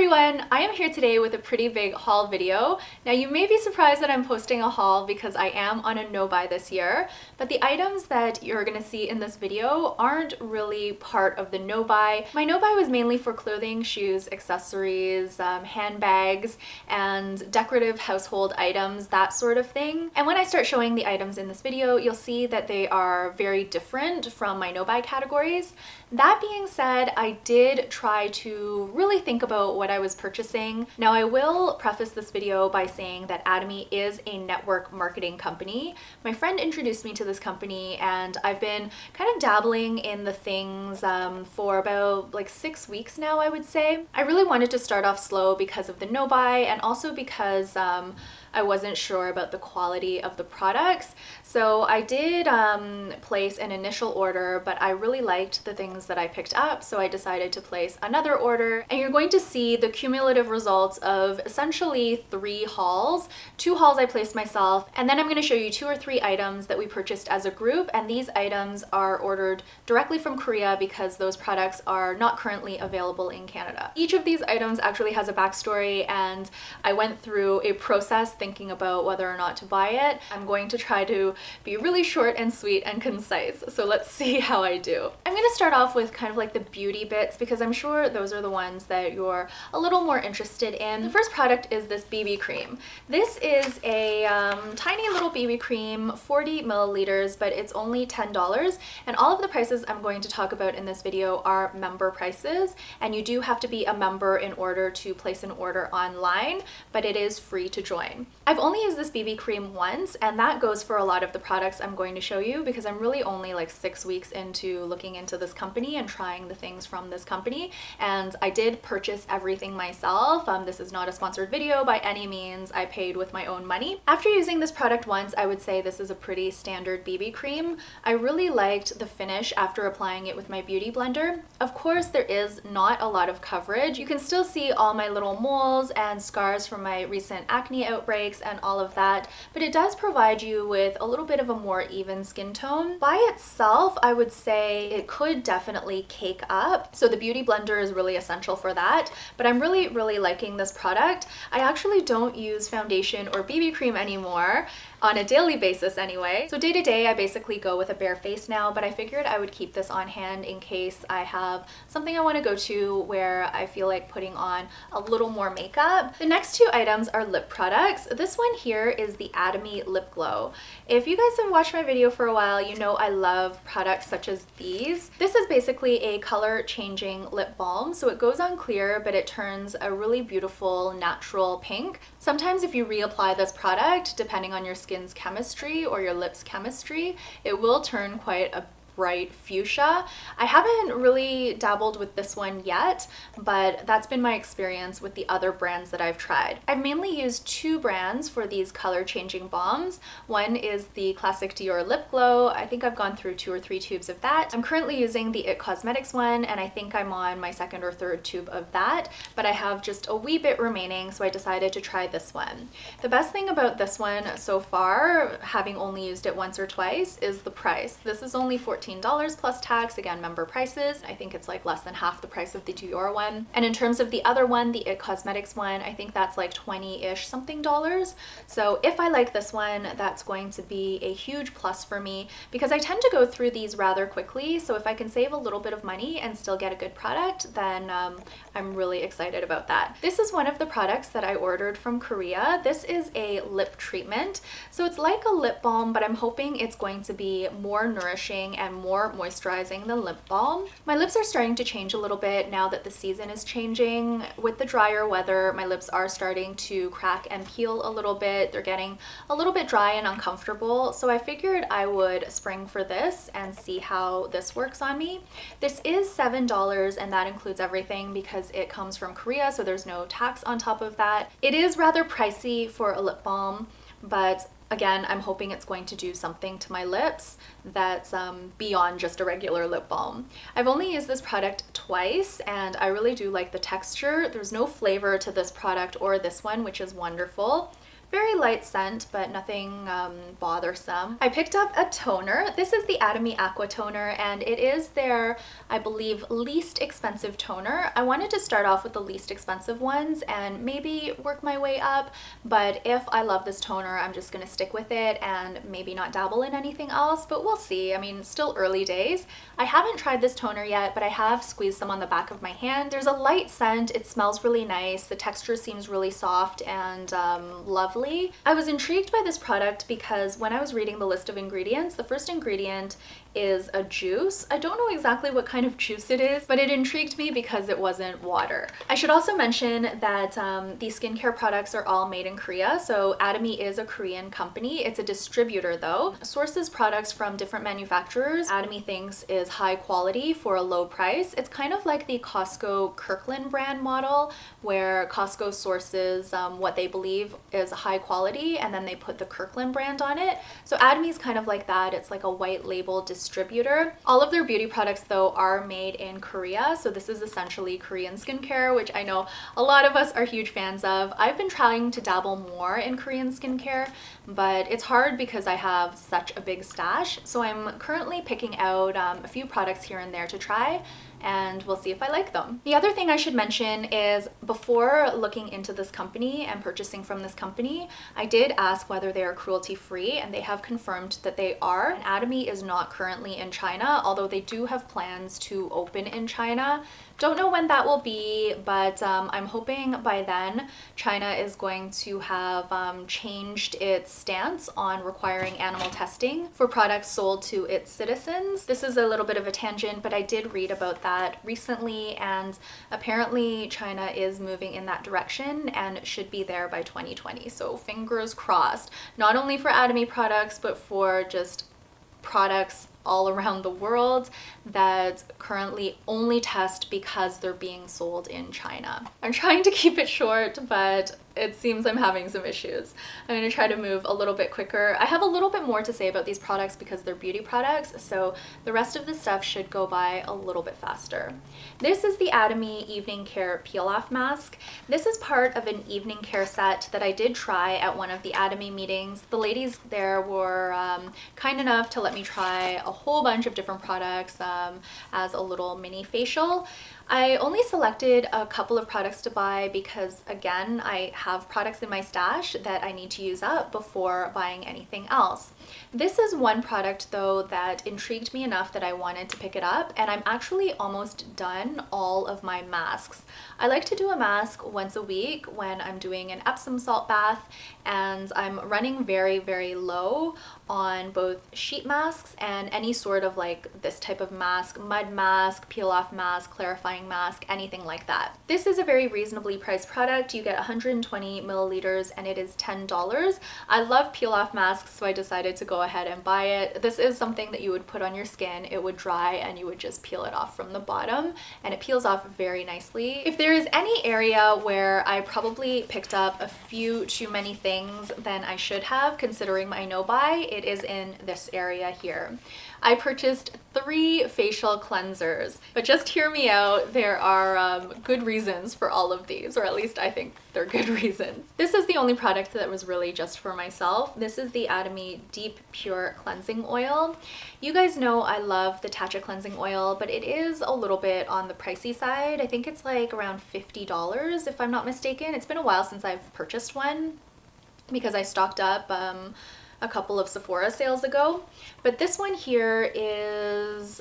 everyone, I am here today with a pretty big haul video. Now you may be surprised that I'm posting a haul because I am on a no-buy this year, but the items that you're gonna see in this video aren't really part of the no-buy. My no-buy was mainly for clothing, shoes, accessories, handbags, and decorative household items, that sort of thing. And when I start showing the items in this video, you'll see that they are very different from my no-buy categories. That being said, I did try to really think about what I was purchasing. Now I will preface this video by saying that Atomy is a network marketing company. My friend introduced me to this company and I've been kind of dabbling in the things for about like 6 weeks now, I would say. I really wanted to start off slow because of the no-buy and also because I wasn't sure about the quality of the products. So I did place an initial order, but I really liked the things that I picked up, so I decided to place another order. And you're going to see the cumulative results of essentially 3 hauls. 2 hauls I placed myself, and then I'm going to show you 2 or 3 items that we purchased as a group, and these items are ordered directly from Korea because those products are not currently available in Canada. Each of these items actually has a backstory, and I went through a process thinking about whether or not to buy it. I'm going to try to be really short and sweet and concise, so let's see how I do. I'm going to start off with kind of like the beauty bits because I'm sure those are the ones that you're a little more interested in. The first product is this BB cream. This is a tiny little BB cream, 40 milliliters, but it's only $10, and all of the prices I'm going to talk about in this video are member prices, and you do have to be a member in order to place an order online, but it is free to join. I've only used this BB cream once, and that goes for a lot of the products I'm going to show you because I'm really only like 6 weeks into looking into this company and trying the things from this company, and I did purchase everything myself. This is not a sponsored video by any means. I paid with my own money. After using this product once, I would say this is a pretty standard BB cream. I really liked the finish after applying it with my beauty blender. Of course, there is not a lot of coverage. You can still see all my little moles and scars from my recent acne outbreaks and all of that, but it does provide you with a little bit of a more even skin tone. By itself, I would say it could definitely cake up, so the beauty blender is really essential for that, but I'm really liking this product. I actually don't use foundation or BB cream anymore, on a daily basis anyway. So day to day, I basically go with a bare face now, but I figured I would keep this on hand in case I have something I want to go to where I feel like putting on a little more makeup. The next 2 items are lip products. This one here is the Atomy Lip Glow. If you guys have watched my video for a while, you know I love products such as these. This is basically a color changing lip balm, so it goes on clear, but it turns a really beautiful natural pink. Sometimes if you reapply this product, depending on your skin's chemistry or your lips chemistry, it will turn quite a bright fuchsia. I haven't really dabbled with this one yet, but that's been my experience with the other brands that I've tried. I've mainly used 2 brands for these color changing balms. One is the classic Dior Lip Glow. I think I've gone through 2 or 3 tubes of that. I'm currently using the It Cosmetics one, and I think I'm on my 2nd or 3rd tube of that, but I have just a wee bit remaining, so I decided to try this one. The best thing about this one so far, having only used it once or twice, is the price. This is only $14 plus tax, again member prices. I think it's like less than half the price of the Dior one. And in terms of the other one, the It Cosmetics one, I think that's like 20-ish something dollars. So if I like this one, that's going to be a huge plus for me because I tend to go through these rather quickly. So if I can save a little bit of money and still get a good product, then I'm really excited about that. This is one of the products that I ordered from Korea. This is a lip treatment. So it's like a lip balm, but I'm hoping it's going to be more nourishing and more moisturizing than lip balm. My lips are starting to change a little bit now that the season is changing. With the drier weather, my lips are starting to crack and peel a little bit. They're getting a little bit dry and uncomfortable, so I figured I would spring for this and see how this works on me. This is $7, and that includes everything because it comes from Korea, so there's no tax on top of that. It is rather pricey for a lip balm, but again, I'm hoping it's going to do something to my lips that's beyond just a regular lip balm. I've only used this product twice, and I really do like the texture. There's no flavor to this product or this one, which is wonderful. Very light scent, but nothing bothersome. I picked up a toner. This is the Atomy Aqua Toner, and it is their, I believe, least expensive toner. I wanted to start off with the least expensive ones and maybe work my way up, but if I love this toner, I'm just gonna stick with it and maybe not dabble in anything else, but we'll see. I mean, still early days. I haven't tried this toner yet, but I have squeezed some on the back of my hand. There's a light scent, it smells really nice, the texture seems really soft and lovely. I was intrigued by this product because when I was reading the list of ingredients, the first ingredient is a juice. I don't know exactly what kind of juice it is, but it intrigued me because it wasn't water. I should also mention that these skincare products are all made in Korea, so Atomy is a Korean company. It's a distributor though. Sources products from different manufacturers. Atomy thinks is high quality for a low price. It's kind of like the Costco Kirkland brand model, where Costco sources what they believe is high quality and then they put the Kirkland brand on it. So Atomy is kind of like that. It's like a white label distributor. All of their beauty products though are made in Korea, so this is essentially Korean skincare, which I know a lot of us are huge fans of. I've been trying to dabble more in Korean skincare, but it's hard because I have such a big stash. So I'm currently picking out a few products here and there to try, and we'll see if I like them. The other thing I should mention is before looking into this company and purchasing from this company, I did ask whether they are cruelty-free, and they have confirmed that they are. And Atomy is not currently in China, although they do have plans to open in China. Don't know when that will be, but I'm hoping by then China is going to have changed its stance on requiring animal testing for products sold to its citizens. This is a little bit of a tangent, but I did read about that recently, and apparently China is moving in that direction and should be there by 2020. So fingers crossed, not only for Atomy products, but for just products all around the world that currently only test because they're being sold in China. I'm trying to keep it short, but it seems I'm having some issues. I'm going to try to move a little bit quicker. I have a little bit more to say about these products because they're beauty products, so the rest of the stuff should go by a little bit faster. This is the Atomy Evening Care Peel Off Mask. This is part of an evening care set that I did try at one of the Atomy meetings. The ladies there were kind enough to let me try a whole bunch of different products as a little mini facial. I only selected a couple of products to buy because, again, I have products in my stash that I need to use up before buying anything else. This is one product though that intrigued me enough that I wanted to pick it up, and I'm actually almost done all of my masks. I like to do a mask once a week when I'm doing an Epsom salt bath, and I'm running very, very low on both sheet masks and any sort of like this type of mask, mud mask, peel off mask, clarifying mask, anything like that. This is a very reasonably priced product. You get 120 milliliters and it is $10. I love peel off masks, so I decided to go ahead and buy it. This is something that you would put on your skin, it would dry, and you would just peel it off from the bottom, and it peels off very nicely. If there is any area where I probably picked up a few too many things than I should have, considering my no-buy, it is in this area here. I purchased 3 facial cleansers, but just hear me out, there are good reasons for all of these, or at least I think they're good reasons. This is the only product that was really just for myself. This is the Atomy Deep Pure Cleansing Oil. You guys know I love the Tatcha cleansing oil, but it is a little bit on the pricey side. I think it's like around $50 if I'm not mistaken. It's been a while since I've purchased one because I stocked up a couple of Sephora sales ago, but this one here is,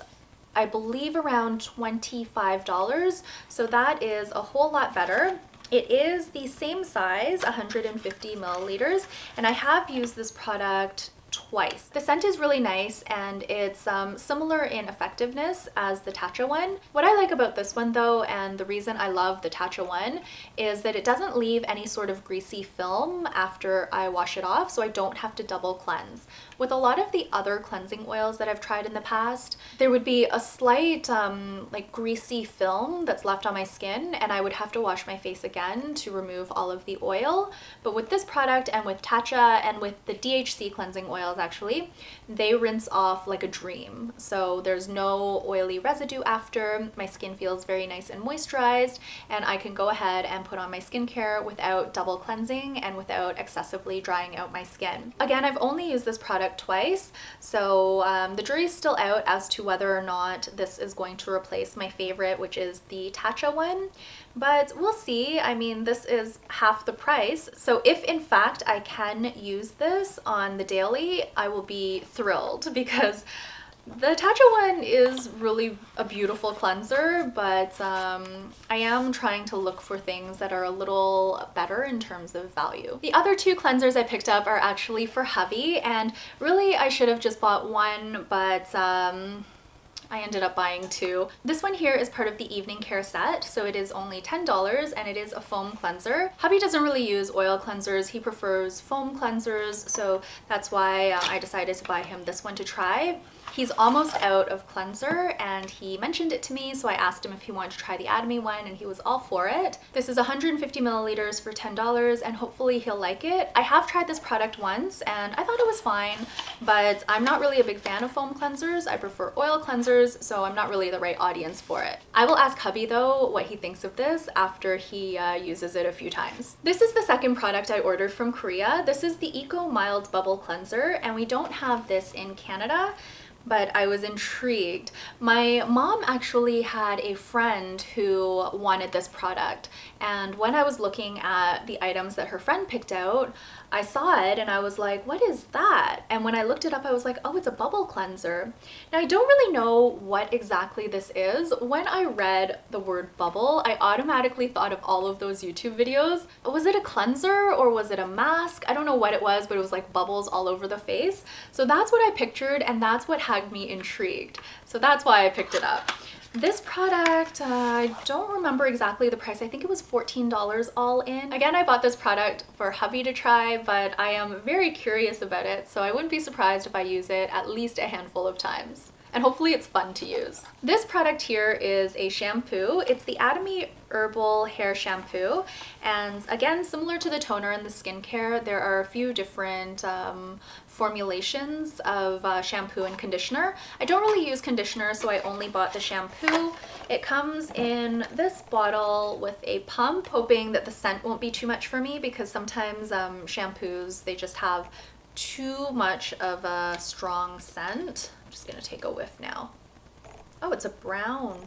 I believe, around $25, so that is a whole lot better. It is the same size, 150 milliliters, and I have used this product twice. The scent is really nice, and it's similar in effectiveness as the Tatcha one. What I like about this one though, and the reason I love the Tatcha one, is that it doesn't leave any sort of greasy film after I wash it off, so I don't have to double cleanse. With a lot of the other cleansing oils that I've tried in the past, there would be a slight like greasy film that's left on my skin, and I would have to wash my face again to remove all of the oil. But with this product and with Tatcha and with the DHC cleansing oil oils actually, they rinse off like a dream. So there's no oily residue after. My skin feels very nice and moisturized, and I can go ahead and put on my skincare without double cleansing and without excessively drying out my skin. Again, I've only used this product twice, so the jury's still out as to whether or not this is going to replace my favorite, which is the Tatcha one. But we'll see. I mean, this is half the price. So if in fact I can use this on the daily, I will be thrilled, because the Tatcha one is really a beautiful cleanser, but I am trying to look for things that are a little better in terms of value. The other two cleansers I picked up are actually for hubby, and really I should have just bought one, but I ended up buying two. This one here is part of the evening care set, so it is only $10 and it is a foam cleanser. Hubby doesn't really use oil cleansers, he prefers foam cleansers, so that's why I decided to buy him this one to try. He's almost out of cleanser and he mentioned it to me, so I asked him if he wanted to try the Atomy one and he was all for it. This is 150 milliliters for $10 and hopefully he'll like it. I have tried this product once and I thought it was fine, but I'm not really a big fan of foam cleansers. I prefer oil cleansers, so I'm not really the right audience for it. I will ask hubby though what he thinks of this after he uses it a few times. This is the second product I ordered from Korea. This is the Eco Mild Bubble Cleanser, and we don't have this in Canada, but I was intrigued. My mom actually had a friend who wanted this product, and when I was looking at the items that her friend picked out, I saw it and I was like, what is that? And when I looked it up, I was like, oh, it's a bubble cleanser. Now, I don't really know what exactly this is. When I read the word bubble, I automatically thought of all of those YouTube videos. Was it a cleanser or was it a mask? I don't know what it was, but it was like bubbles all over the face. So that's what I pictured, and that's what had me intrigued. So that's why I picked it up. This product, I don't remember exactly the price. I think it was $14 all in. Again, I bought this product for hubby to try, but I am very curious about it, so I wouldn't be surprised if I use it at least a handful of times. And hopefully it's fun to use. This product here is a shampoo. It's the Atomy Herbal Hair Shampoo. And again, similar to the toner and the skincare, there are a few different formulations of shampoo and conditioner. I don't really use conditioner, so I only bought the shampoo. It comes in this bottle with a pump, hoping that the scent won't be too much for me, because sometimes shampoos, they just have too much of a strong scent. I'm just gonna take a whiff now. Oh, it's a brown.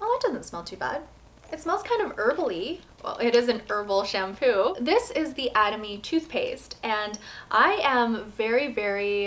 Oh, that doesn't smell too bad. It smells kind of herbally. Well, it is an herbal shampoo. This is the Atomy toothpaste, and I am very, very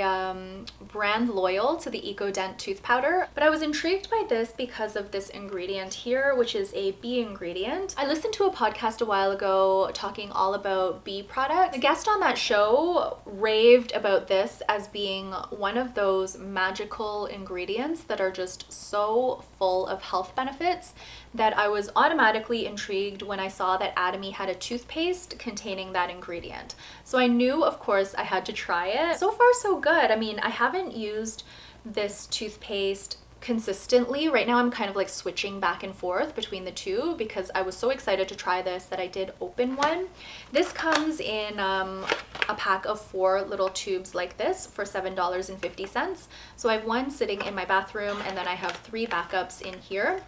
brand loyal to the EcoDent tooth powder, but I was intrigued by this because of this ingredient here, which is a bee ingredient. I listened to a podcast a while ago talking all about bee products. The guest on that show raved about this as being one of those magical ingredients that are just so full of health benefits that I was automatically intrigued when I saw that Atomy had a toothpaste containing that ingredient. So I knew, of course, I had to try it. So far, so good. I mean, I haven't used this toothpaste consistently. Right now I'm kind of like switching back and forth between the two because I was so excited to try this that I did open one. This comes in a pack of 4 little tubes like this for $7.50. So I have one sitting in my bathroom, and then I have 3 backups in here.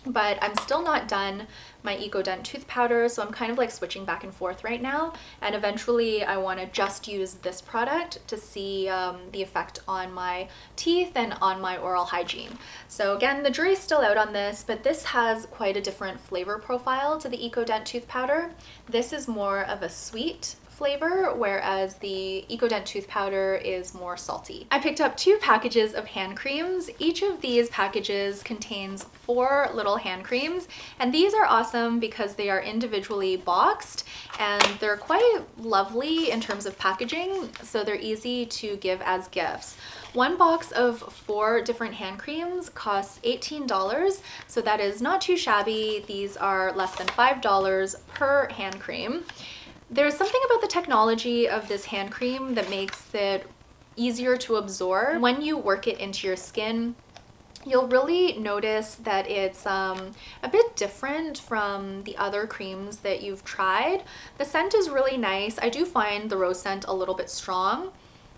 But I'm still not done my EcoDent tooth powder, so I'm kind of like switching back and forth right now, and eventually I want to just use this product to see the effect on my teeth and on my oral hygiene. So again, the jury's still out on this, but this has quite a different flavor profile to the EcoDent tooth powder. This is more of a sweet flavor, whereas the EcoDent tooth powder is more salty. I picked up 2 packages of hand creams. Each of these packages contains 4 little hand creams, and these are awesome because they are individually boxed and they're quite lovely in terms of packaging, so they're easy to give as gifts. One box of 4 different hand creams costs $18, so that is not too shabby. These are less than $5 per hand cream. There's something about the technology of this hand cream that makes it easier to absorb. When you work it into your skin, you'll really notice that it's a bit different from the other creams that you've tried. The scent is really nice. I do find the rose scent a little bit strong,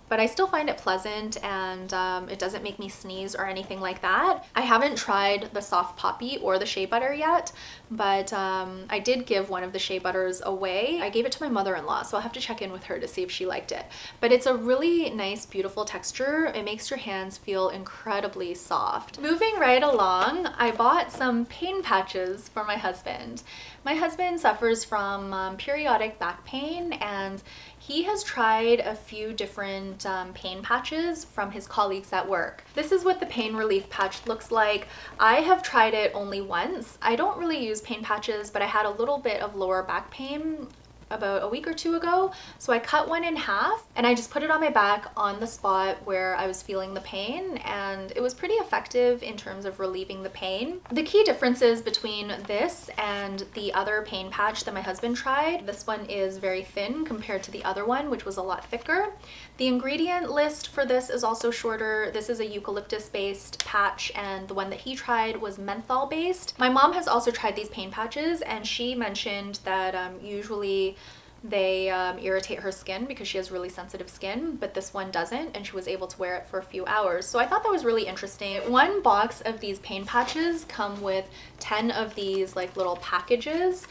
but I still find it pleasant, and it doesn't make me sneeze or anything like that. I haven't tried the soft poppy or the shea butter yet, but I did give one of the shea butters away. I gave it to my mother-in-law, so I'll have to check in with her to see if she liked it. But it's a really nice, beautiful texture. It makes your hands feel incredibly soft. Moving right along, I bought some pain patches for my husband. My husband suffers from periodic back pain, and he has tried a few different pain patches from his colleagues at work. This is what the pain relief patch looks like. I have tried it only once. I don't really use pain patches, but I had a little bit of lower back pain about a week or two ago. So I cut one in half and I just put it on my back on the spot where I was feeling the pain, and it was pretty effective in terms of relieving the pain. The key differences between this and the other pain patch that my husband tried, this one is very thin compared to the other one, which was a lot thicker. The ingredient list for this is also shorter. This is a eucalyptus based patch, and the one that he tried was menthol based. My mom has also tried these pain patches, and she mentioned that usually they irritate her skin because she has really sensitive skin, but this one doesn't, and she was able to wear it for a few hours. So I thought that was really interesting. One box of these pain patches come with 10 of these like little packages,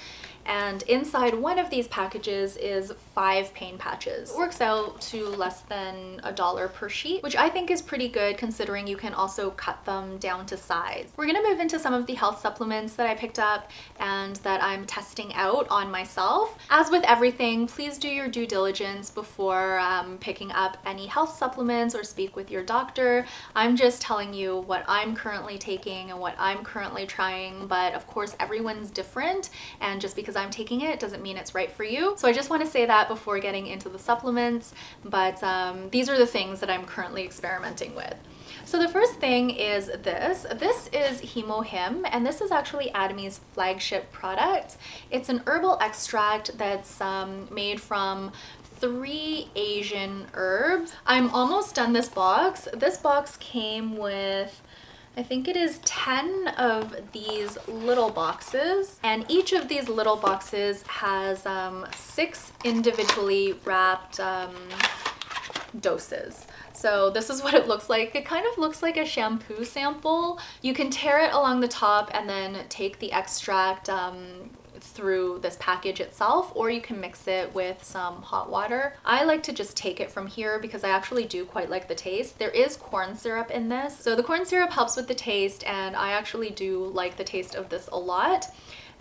and inside one of these packages is 5 pain patches. It works out to less than $1 per sheet, which I think is pretty good considering you can also cut them down to size. We're gonna move into some of the health supplements that I picked up and that I'm testing out on myself. As with everything, please do your due diligence before picking up any health supplements or speak with your doctor. I'm just telling you what I'm currently taking and what I'm currently trying, but of course everyone's different, and just because I'm taking it doesn't mean it's right for you. So I just want to say that before getting into the supplements, but these are the things that I'm currently experimenting with. So the first thing is this. This is HemoHIM, and this is actually Atomy's flagship product. It's an herbal extract that's made from 3 Asian herbs. I'm almost done this box. This box came with, I think it is 10 of these little boxes, and each of these little boxes has 6 individually wrapped doses. So this is what it looks like. It kind of looks like a shampoo sample. You can tear it along the top and then take the extract through this package itself, or you can mix it with some hot water. I like to just take it from here because I actually do quite like the taste. There is corn syrup in this, so the corn syrup helps with the taste, and I actually do like the taste of this a lot.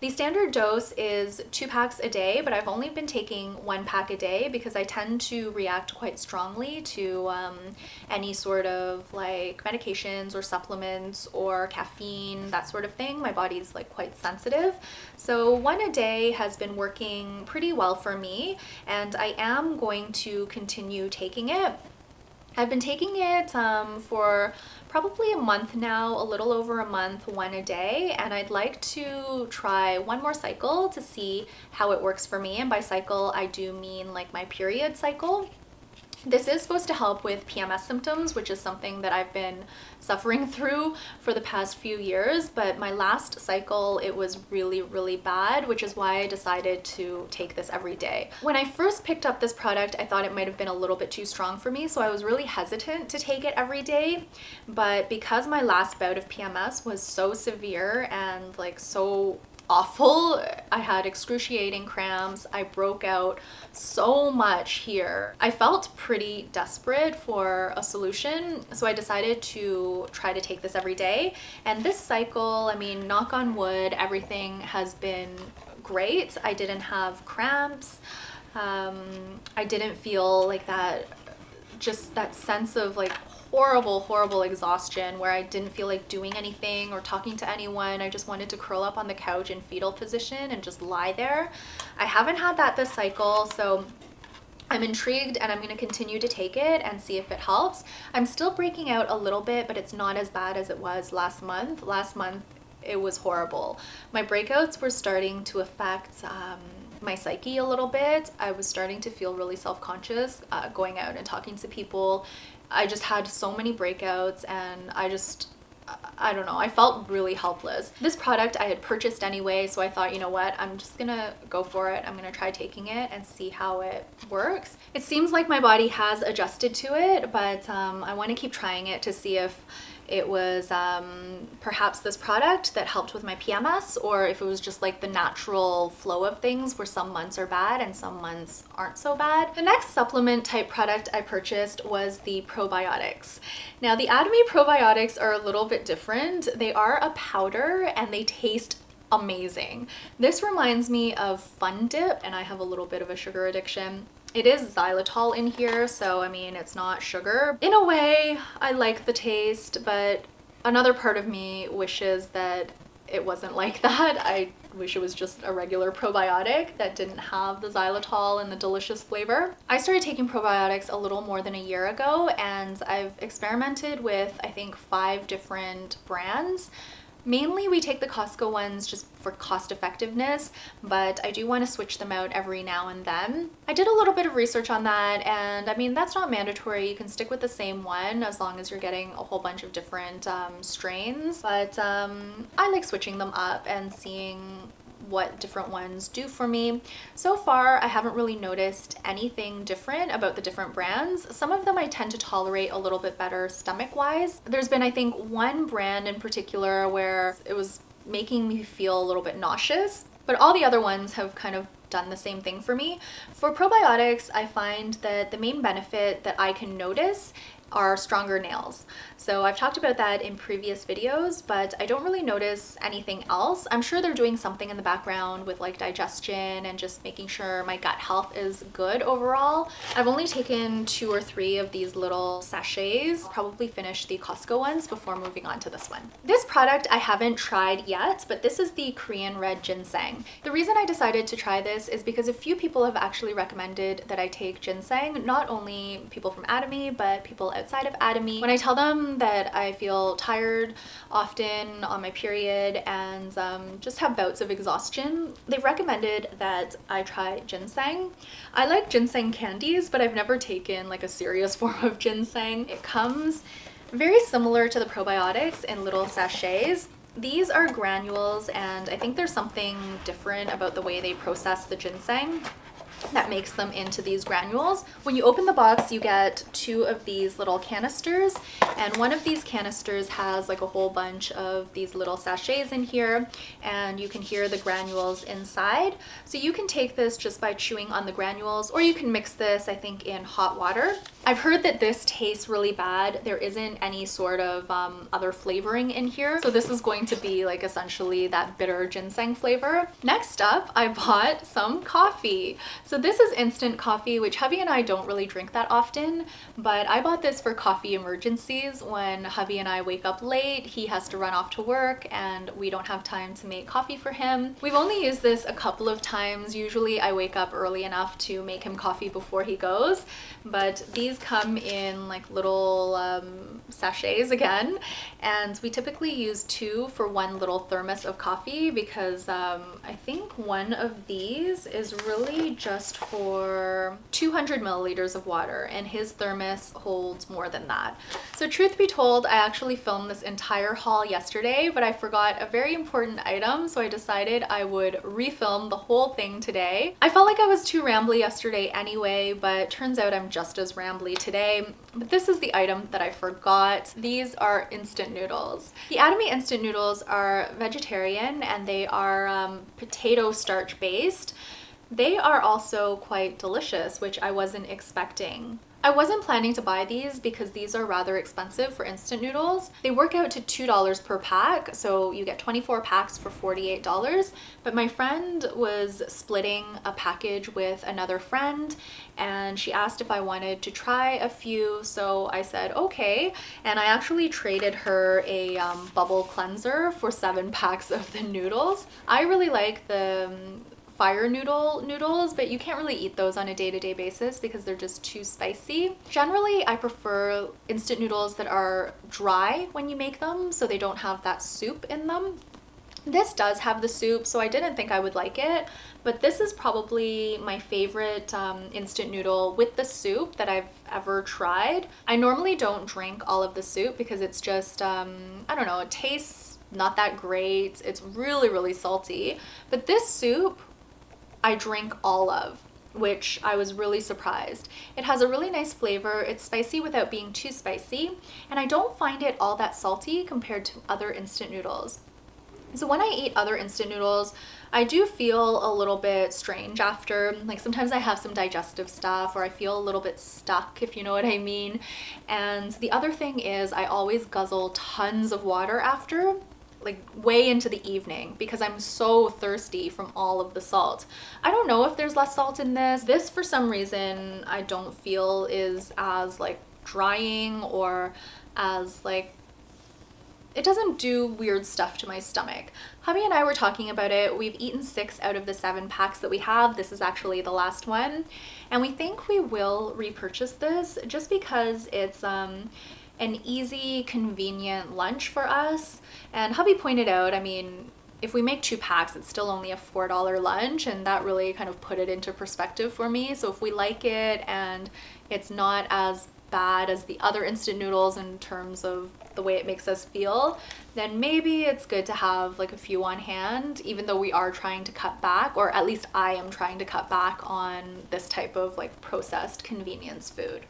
The standard dose is 2 packs a day, but I've only been taking 1 pack a day because I tend to react quite strongly to any sort of like medications or supplements or caffeine, that sort of thing. My body's like quite sensitive. So 1 a day has been working pretty well for me, and I am going to continue taking it. I've been taking it for probably a month now, a little over a month, 1 a day, and I'd like to try 1 more cycle to see how it works for me. And by cycle, I do mean like my period cycle. This is supposed to help with PMS symptoms, which is something that I've been suffering through for the past few years, but my last cycle, it was really, really bad, which is why I decided to take this every day. When I first picked up this product, I thought it might have been a little bit too strong for me, so I was really hesitant to take it every day, but because my last bout of PMS was so severe and like so awful, I had excruciating cramps, I broke out so much here. I felt pretty desperate for a solution, so I decided to try to take this every day. And this cycle, I mean, knock on wood, everything has been great. I didn't have cramps. I didn't feel like that, just that sense of like horrible exhaustion where I didn't feel like doing anything or talking to anyone. I just wanted to curl up on the couch in fetal position and just lie there. I haven't had that this cycle, so I'm intrigued and I'm going to continue to take it and see if it helps. I'm still breaking out a little bit, but it's not as bad as it was last month. Last month it was horrible. My breakouts were starting to affect my psyche a little bit. I was starting to feel really self-conscious going out and talking to people. I just had so many breakouts, and I don't know, I felt really helpless. This product I had purchased anyway, so I thought, you know what, I'm just gonna go for it. I'm gonna try taking it and see how it works. It seems like my body has adjusted to it, but I want to keep trying it to see if it was perhaps this product that helped with my PMS, or if it was just like the natural flow of things where some months are bad and some months aren't so bad. The next supplement type product I purchased was the probiotics. Now the Atomy probiotics are a little bit different. They are a powder and they taste amazing. This reminds me of Fun Dip, and I have a little bit of a sugar addiction. It is xylitol in here, so I mean, it's not sugar. In a way, I like the taste, but another part of me wishes that it wasn't like that. I wish it was just a regular probiotic that didn't have the xylitol and the delicious flavor. I started taking probiotics a little more than a year ago, and I've experimented with, I think, 5 different brands. Mainly we take the Costco ones just for cost effectiveness, but I do want to switch them out every now and then. I did a little bit of research on that, and I mean, that's not mandatory. You can stick with the same one as long as you're getting a whole bunch of different strains, but I like switching them up and seeing what different ones do for me. So far, I haven't really noticed anything different about the different brands. Some of them I tend to tolerate a little bit better stomach-wise. There's been, I think, one brand in particular where it was making me feel a little bit nauseous, but all the other ones have kind of done the same thing for me. For probiotics, I find that the main benefit that I can notice are stronger nails. So I've talked about that in previous videos, but I don't really notice anything else. I'm sure they're doing something in the background with like digestion and just making sure my gut health is good overall. I've only taken 2 or 3 of these little sachets. I'll probably finish the Costco ones before moving on to this one. This product I haven't tried yet, but this is the Korean Red Ginseng. The reason I decided to try this is because a few people have actually recommended that I take ginseng, not only people from Atomy, but people outside of Atomy. When I tell them that I feel tired often on my period and just have bouts of exhaustion, they've recommended that I try ginseng. I like ginseng candies, but I've never taken like a serious form of ginseng. It comes very similar to the probiotics in little sachets. These are granules, and I think there's something different about the way they process the ginseng that makes them into these granules. When you open the box, you get 2 of these little canisters, and one of these canisters has like a whole bunch of these little sachets in here, and you can hear the granules inside. So you can take this just by chewing on the granules, or you can mix this, I think, in hot water. I've heard that this tastes really bad. There isn't any sort of other flavoring in here, so this is going to be like essentially that bitter ginseng flavor. Next up, I bought some coffee. So this is instant coffee, which hubby and I don't really drink that often, but I bought this for coffee emergencies. When hubby and I wake up late, he has to run off to work and we don't have time to make coffee for him. We've only used this a couple of times. Usually I wake up early enough to make him coffee before he goes, but these come in like little sachets again, and we typically use 2 for 1 little thermos of coffee because I think one of these is really just for 200 milliliters of water, and his thermos holds more than that. So truth be told, I actually filmed this entire haul yesterday, but I forgot a very important item, so I decided I would refilm the whole thing today. I felt like I was too rambly yesterday anyway, but turns out I'm just as rambly today. But this is the item that I forgot. These are instant noodles. The Atomy instant noodles are vegetarian, and they are potato starch based. They are also quite delicious, which I wasn't expecting. I wasn't planning to buy these because these are rather expensive for instant noodles. They work out to $2 per pack, so you get 24 packs for $48. But my friend was splitting a package with another friend, and she asked if I wanted to try a few, so I said okay, and I actually traded her a bubble cleanser for 7 packs of the noodles. I really like the fire noodles, but you can't really eat those on a day-to-day basis because they're just too spicy. Generally, I prefer instant noodles that are dry when you make them, so they don't have that soup in them. This does have the soup, so I didn't think I would like it, but this is probably my favorite instant noodle with the soup that I've ever tried. I normally don't drink all of the soup because it's just, I don't know, it tastes not that great. It's really, really salty, but this soup I drink all of, which I was really surprised. It has a really nice flavor. It's spicy without being too spicy, and I don't find it all that salty compared to other instant noodles. So when I eat other instant noodles, I do feel a little bit strange after. Like sometimes I have some digestive stuff, or I feel a little bit stuck, if you know what I mean. And the other thing is I always guzzle tons of water after, like way into the evening, because I'm so thirsty from all of the salt. I don't know if there's less salt in this. This, for some reason, I don't feel is as like drying or as like, it doesn't do weird stuff to my stomach. Hubby and I were talking about it. We've eaten 6 out of the 7 packs that we have. This is actually the last one. And we think we will repurchase this just because it's an easy, convenient lunch for us. And hubby pointed out, I mean, if we make 2 packs, it's still only a $4 lunch, and that really kind of put it into perspective for me. So if we like it and it's not as bad as the other instant noodles in terms of the way it makes us feel, then maybe it's good to have like a few on hand, even though we are trying to cut back, or at least I am trying to cut back on this type of like processed convenience food.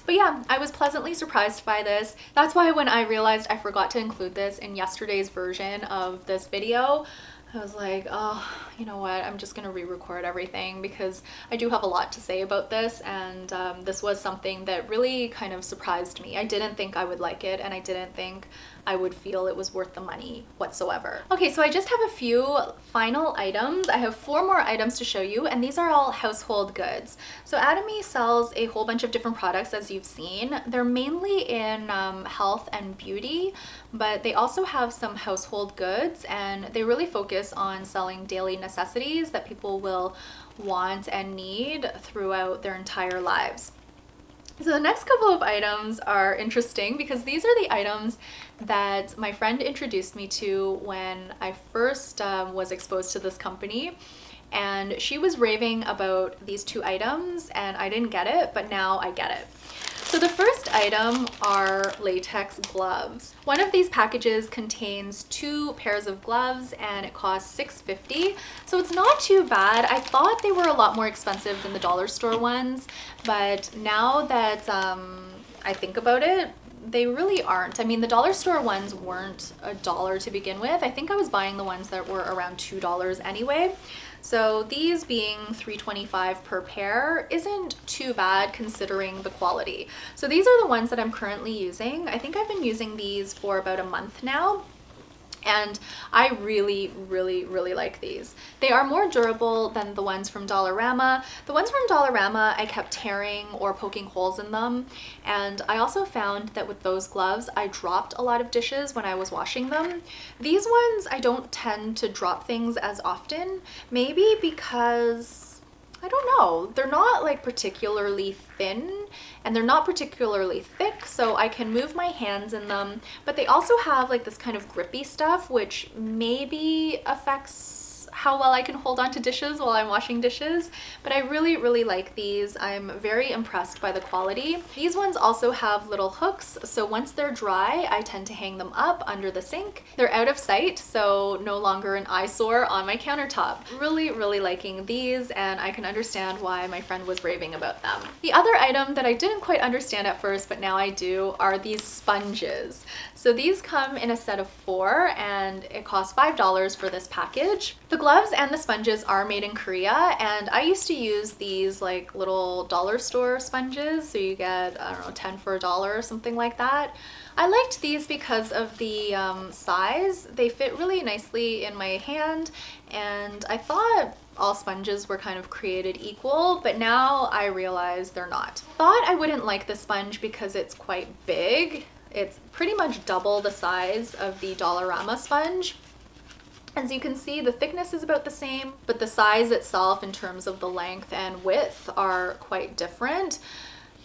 But yeah, I was pleasantly surprised by this. That's why when I realized I forgot to include this in yesterday's version of this video, I was like, oh, you know what, I'm just gonna re-record everything because I do have a lot to say about this, and this was something that really kind of surprised me. I didn't think I would like it, and I didn't think I would feel it was worth the money whatsoever. Okay, so I just have a few final items. I have 4 more items to show you, and these are all household goods. So Atomy sells a whole bunch of different products, as you've seen. They're mainly in health and beauty, but they also have some household goods, and they really focus on selling daily necessities that people will want and need throughout their entire lives. So the next couple of items are interesting because these are the items that my friend introduced me to when I first was exposed to this company. And she was raving about these 2 items, and I didn't get it, but now I get it. So the first item are latex gloves. One of these packages contains 2 pairs of gloves, and it costs $6.50. So it's not too bad. I thought they were a lot more expensive than the dollar store ones, but now that I think about it, they really aren't. I mean, the dollar store ones weren't $1 to begin with. I think I was buying the ones that were around $2 anyway. So these being $3.25 per pair isn't too bad considering the quality. So these are the ones that I'm currently using. I think I've been using these for about a month now, and I really, really, really like these. They are more durable than the ones from Dollarama. The ones from Dollarama, I kept tearing or poking holes in them, and I also found that with those gloves, I dropped a lot of dishes when I was washing them. These ones, I don't tend to drop things as often, maybe because I don't know, they're not like particularly thin and they're not particularly thick, so I can move my hands in them, but they also have like this kind of grippy stuff which maybe affects how well I can hold on to dishes while I'm washing dishes, but I really, really like these. I'm very impressed by the quality. These ones also have little hooks, so once they're dry, I tend to hang them up under the sink. They're out of sight, so no longer an eyesore on my countertop. Really, really liking these, and I can understand why my friend was raving about them. The other item that I didn't quite understand at first, but now I do, are these sponges. So these come in a set of 4, and it costs $5 for this package. The gloves and the sponges are made in Korea, and I used to use these like little dollar store sponges, so you get, I don't know, 10 for $1 or something like that. I liked these because of the size. They fit really nicely in my hand, and I thought all sponges were kind of created equal, but now I realize they're not. Thought I wouldn't like the sponge because it's quite big. It's pretty much double the size of the Dollarama sponge. As you can see, the thickness is about the same, but the size itself in terms of the length and width are quite different.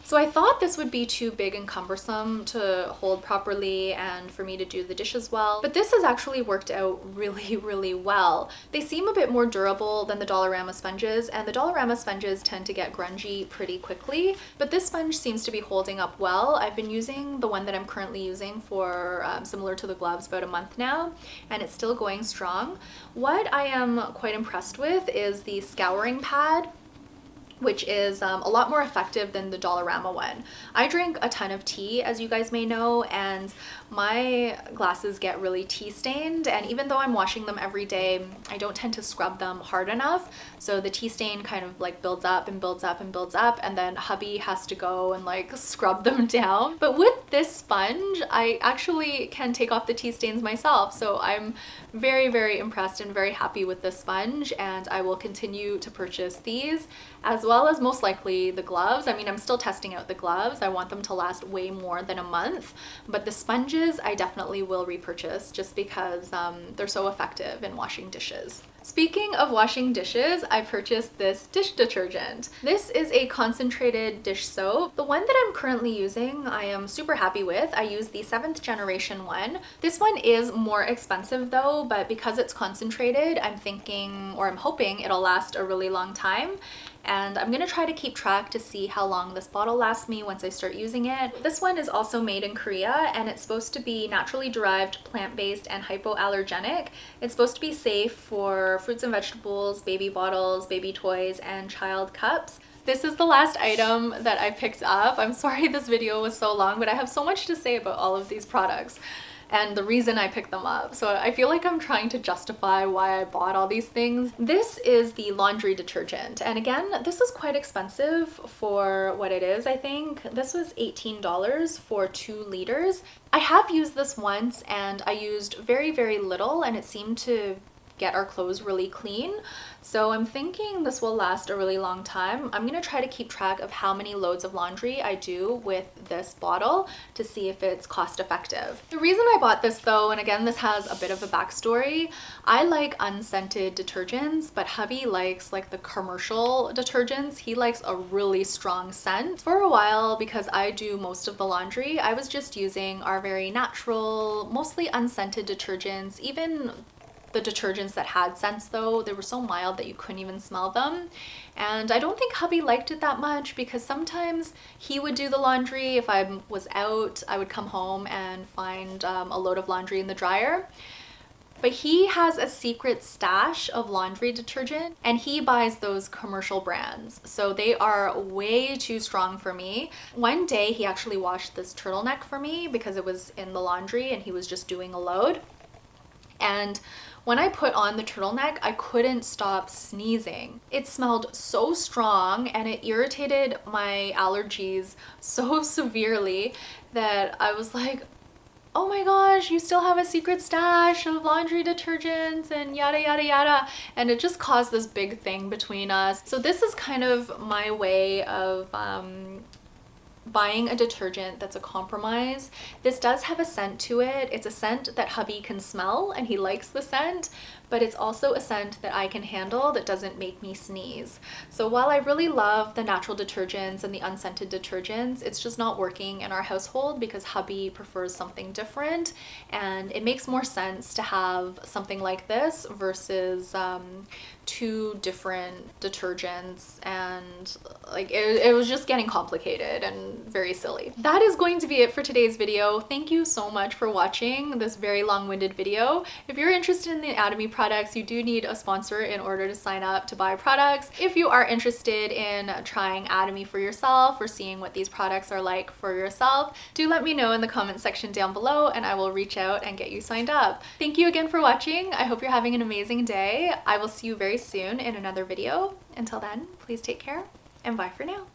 So I thought this would be too big and cumbersome to hold properly and for me to do the dishes well, but this has actually worked out really, really well. They seem a bit more durable than the Dollarama sponges, and the Dollarama sponges tend to get grungy pretty quickly, but this sponge seems to be holding up well. I've been using the one that I'm currently using for similar to the gloves about a month now, and it's still going strong. What I am quite impressed with is the scouring pad, which is a lot more effective than the Dollarama one. I drink a ton of tea, as you guys may know, and my glasses get really tea stained, and even though I'm washing them every day, I don't tend to scrub them hard enough, so the tea stain kind of like builds up and builds up and builds up, and then hubby has to go and like scrub them down. But with this sponge, I actually can take off the tea stains myself, so I'm very, very impressed and very happy with this sponge, and I will continue to purchase these, as well as most likely the gloves. I mean, I'm still testing out the gloves. I want them to last way more than a month, but the sponges I definitely will repurchase just because they're so effective in washing dishes. Speaking of washing dishes, I purchased this dish detergent. This is a concentrated dish soap. The one that I'm currently using, I am super happy with. I use the 7th generation one. This one is more expensive though, but because it's concentrated, I'm thinking, or I'm hoping it'll last a really long time. And I'm gonna try to keep track to see how long this bottle lasts me once I start using it. This one is also made in Korea, and it's supposed to be naturally derived, plant-based, and hypoallergenic. It's supposed to be safe for fruits and vegetables, baby bottles, baby toys, and child cups. This is the last item that I picked up. I'm sorry this video was so long, but I have so much to say about all of these products and the reason I picked them up. So I feel like I'm trying to justify why I bought all these things. This is the laundry detergent. And again, this is quite expensive for what it is, I think. This was $18 for 2 liters. I have used this once and I used very, very little, and it seemed to get our clothes really clean. So I'm thinking this will last a really long time. I'm gonna try to keep track of how many loads of laundry I do with this bottle to see if it's cost effective. The reason I bought this though, and again this has a bit of a backstory, I like unscented detergents, but hubby likes like the commercial detergents. He likes a really strong scent. For a while, because I do most of the laundry, I was just using our very natural, mostly unscented detergents. Even the detergents that had scents though, they were so mild that you couldn't even smell them. And I don't think hubby liked it that much because sometimes he would do the laundry. If I was out, I would come home and find a load of laundry in the dryer. But he has a secret stash of laundry detergent and he buys those commercial brands. So they are way too strong for me. One day he actually washed this turtleneck for me because it was in the laundry and he was just doing a load. And when I put on the turtleneck, I couldn't stop sneezing. It smelled so strong and it irritated my allergies so severely that I was like, oh my gosh, you still have a secret stash of laundry detergents and yada yada yada. And it just caused this big thing between us. So this is kind of my way of buying a detergent that's a compromise. This does have a scent to it. It's a scent that hubby can smell and he likes the scent, but it's also a scent that I can handle that doesn't make me sneeze. So while I really love the natural detergents and the unscented detergents, it's just not working in our household because hubby prefers something different, and it makes more sense to have something like this versus 2 different detergents, and like it was just getting complicated and very silly. That is going to be it for today's video. Thank you so much for watching this very long-winded video. If you're interested in the Atomy products, you do need a sponsor in order to sign up to buy products. If you are interested in trying Atomy for yourself or seeing what these products are like for yourself, do let me know in the comment section down below and I will reach out and get you signed up. Thank you again for watching. I hope you're having an amazing day. I will see you very soon in another video. Until then, please take care and bye for now.